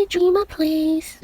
a dreamer, please.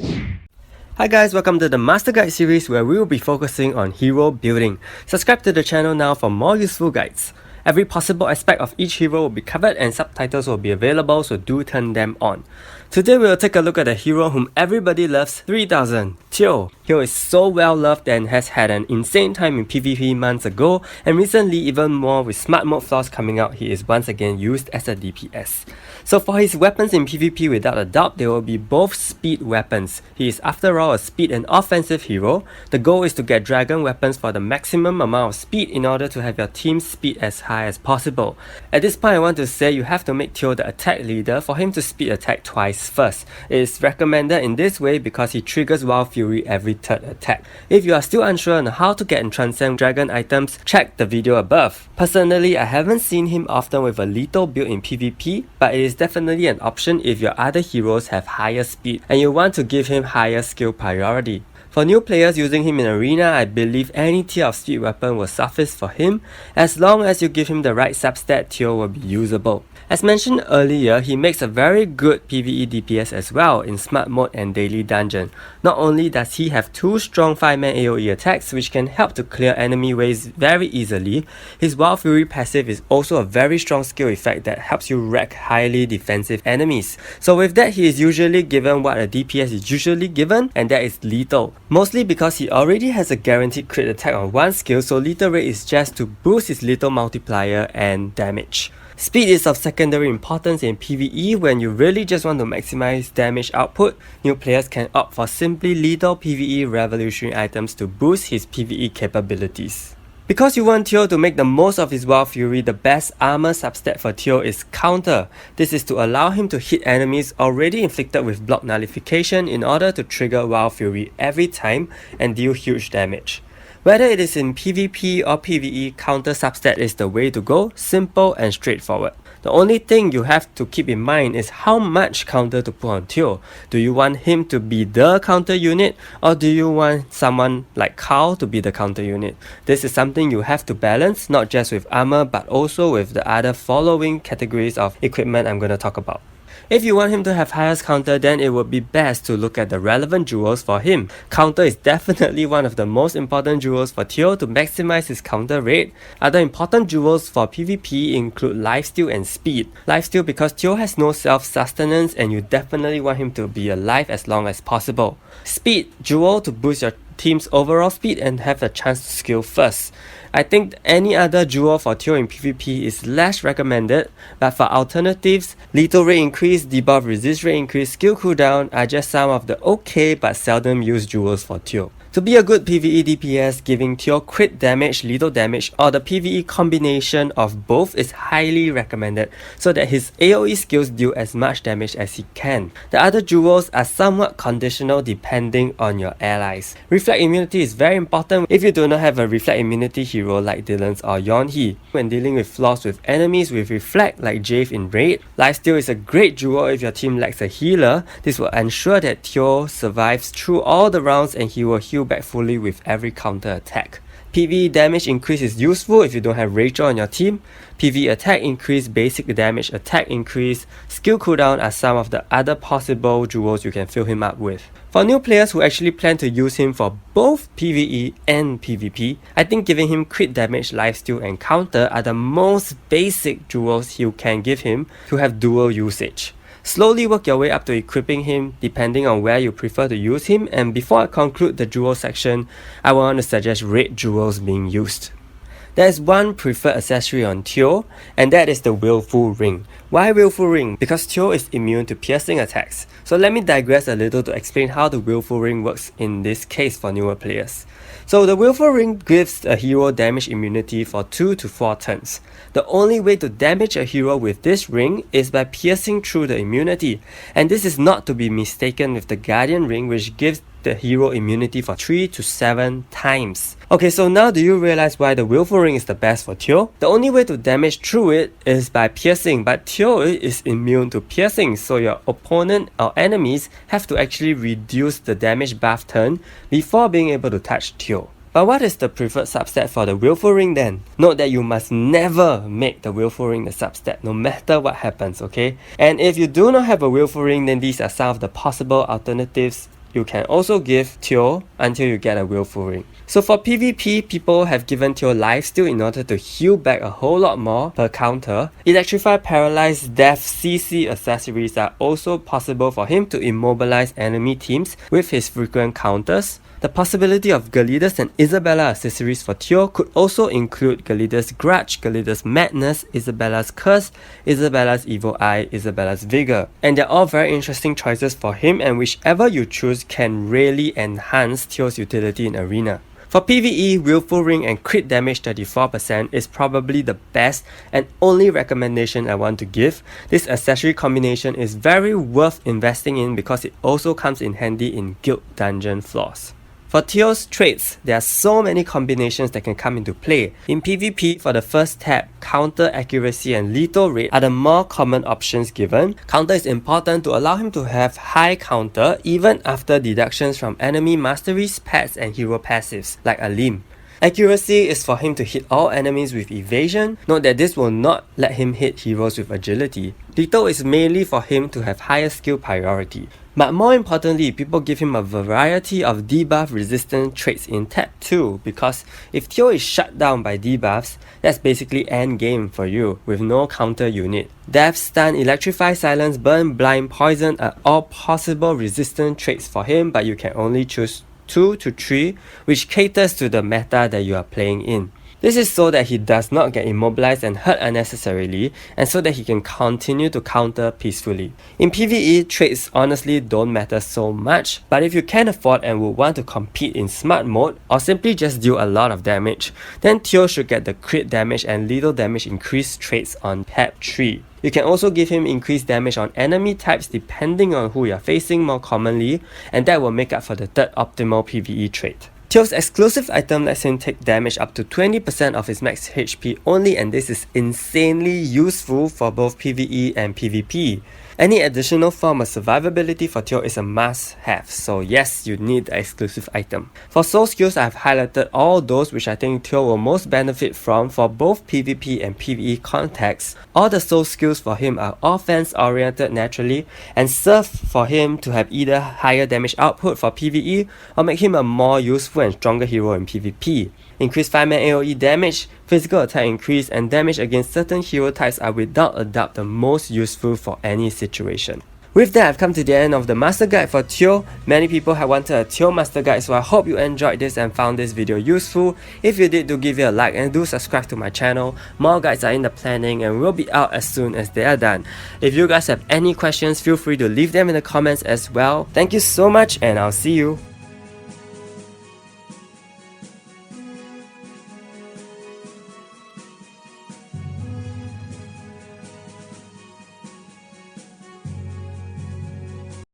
Hi guys, welcome to the Master Guide series where we will be focusing on hero building. Subscribe to the channel now for more useful guides. Every possible aspect of each hero will be covered and subtitles will be available, so do turn them on. Today we will take a look at a hero whom everybody loves, 3000, Teo. Teo is so well loved and has had an insane time in PvP months ago, and recently even more with smart mode flaws coming out, he is once again used as a DPS. So for his weapons in PvP, without a doubt, they will be both speed weapons. He is after all a speed and offensive hero. The goal is to get dragon weapons for the maximum amount of speed in order to have your team's speed as high as possible. At this point I want to say you have to make Teo the attack leader for him to speed attack twice first. It is recommended in this way because he triggers Wild Fury every third attack. If you are still unsure on how to get and transcend dragon items, check the video above. Personally, I haven't seen him often with a lethal build in PvP, but it is definitely an option if your other heroes have higher speed and you want to give him higher skill priority. For new players using him in Arena, I believe any tier of speed weapon will suffice for him. As long as you give him the right substat, Teo will be usable. As mentioned earlier, he makes a very good PvE DPS as well in Smart Mode and Daily Dungeon. Not only does he have two strong 5-man AoE attacks which can help to clear enemy waves very easily, his Wild Fury passive is also a very strong skill effect that helps you wreck highly defensive enemies. So with that, he is usually given what a DPS is usually given, and that is lethal. Mostly because he already has a guaranteed crit attack on one skill, so lethal rate is just to boost his lethal multiplier and damage. Speed is of secondary importance in PvE. When you really just want to maximize damage output, new players can opt for simply lethal PvE revolutionary items to boost his PvE capabilities. Because you want Teo to make the most of his Wild Fury, the best armor substat for Teo is Counter. This is to allow him to hit enemies already inflicted with block nullification in order to trigger Wild Fury every time and deal huge damage. Whether it is in PvP or PvE, Counter substat is the way to go, simple and straightforward. The only thing you have to keep in mind is how much counter to put on Teo. Do you want him to be the counter unit, or do you want someone like Carl to be the counter unit? This is something you have to balance, not just with armor but also with the other following categories of equipment I'm going to talk about. If you want him to have highest counter, then it would be best to look at the relevant jewels for him. Counter is definitely one of the most important jewels for Teo to maximize his counter rate. Other important jewels for PvP include lifesteal and speed. Lifesteal because Teo has no self-sustenance and you definitely want him to be alive as long as possible. Speed jewel to boost your team's overall speed and have a chance to skill first. I think any other jewel for Teo in PvP is less recommended, but for alternatives, lethal rate increase, debuff resist rate increase, skill cooldown are just some of the okay but seldom used jewels for Teo. To be a good PvE DPS, giving Teo crit damage, lethal damage, or the PvE combination of both is highly recommended so that his AoE skills deal as much damage as he can. The other jewels are somewhat conditional depending on your allies. Reflect immunity is very important if you do not have a reflect immunity hero like Dylan's or Yonhee. When dealing with flaws with enemies with reflect like Jave in Raid, lifesteal is a great jewel if your team lacks a healer. This will ensure that Teo survives through all the rounds and he will heal back fully with every counter attack. PvE damage increase is useful if you don't have Rachel on your team. PvE attack increase, basic damage attack increase, skill cooldown are some of the other possible jewels you can fill him up with. For new players who actually plan to use him for both PvE and PvP, I think giving him crit damage, lifesteal and counter are the most basic jewels you can give him to have dual usage. Slowly work your way up to equipping him depending on where you prefer to use him, and before I conclude the jewel section, I want to suggest red jewels being used. There is one preferred accessory on Teo, and that is the Willful Ring. Why Willful Ring? Because Teo is immune to piercing attacks. So let me digress a little to explain how the Willful Ring works in this case for newer players. So the Willful Ring gives a hero damage immunity for 2 to 4 turns. The only way to damage a hero with this ring is by piercing through the immunity, and this is not to be mistaken with the Guardian Ring, which gives the hero immunity for 3 to 7 times. Okay, so now do you realize why the Willful Ring is the best for Teo? The only way to damage through it is by piercing, but Teo is immune to piercing, so your opponent or enemies have to actually reduce the damage buff turn before being able to touch Teo. But what is the preferred substat for the Willful Ring then? Note that you must never make the Willful Ring the substat, no matter what happens, okay? And if you do not have a Willful Ring, then these are some of the possible alternatives you can also give Teo until you get a Willful Ring. So for PvP, people have given Teo lifesteal in order to heal back a whole lot more per counter. Electrify, Paralyze, Death, CC accessories are also possible for him to immobilize enemy teams with his frequent counters. The possibility of Gelidus and Isabella accessories for Teo could also include Gelidus Grudge, Gelidus Madness, Isabella's Curse, Isabella's Evil Eye, Isabella's Vigor. And they're all very interesting choices for him, and whichever you choose can really enhance Teo's utility in Arena. For PvE, Willful Ring and crit damage 34% is probably the best and only recommendation I want to give. This accessory combination is very worth investing in because it also comes in handy in guild dungeon floors. For Teo's traits, there are so many combinations that can come into play. In PvP, for the first tab, Counter, Accuracy and Lethal Rate are the more common options given. Counter is important to allow him to have high counter even after deductions from enemy masteries, pets and hero passives like Alim. Accuracy is for him to hit all enemies with evasion. Note that this will not let him hit heroes with agility. Lethal is mainly for him to have higher skill priority. But more importantly, people give him a variety of debuff resistant traits in tab 2 because if Teo is shut down by debuffs, that's basically end game for you with no counter unit. Death, Stun, Electrify, Silence, Burn, Blind, Poison are all possible resistant traits for him, but you can only choose 2 to 3, which caters to the meta that you are playing in. This is so that he does not get immobilized and hurt unnecessarily, and so that he can continue to counter peacefully. In PvE, traits honestly don't matter so much, but if you can afford and would want to compete in smart mode, or simply just deal a lot of damage, then Teo should get the crit damage and lethal damage increase traits on tab 3. You can also give him increased damage on enemy types depending on who you are facing more commonly, and that will make up for the third optimal PvE trait. Teo's exclusive item lets him take damage up to 20% of his max HP only, and this is insanely useful for both PvE and PvP. Any additional form of survivability for Teo is a must-have, so yes, you need the exclusive item. For soul skills, I have highlighted all those which I think Teo will most benefit from for both PvP and PvE contexts. All the soul skills for him are offense-oriented naturally and serve for him to have either higher damage output for PvE or make him a more useful and stronger hero in PvP. Increased 5-man AoE damage, physical attack increase, and damage against certain hero types are without a doubt the most useful for any situation. With that, I've come to the end of the master guide for Teo. Many people have wanted a Teo master guide, so I hope you enjoyed this and found this video useful. If you did, do give it a like and do subscribe to my channel. More guides are in the planning and will be out as soon as they are done. If you guys have any questions, feel free to leave them in the comments as well. Thank you so much and I'll see you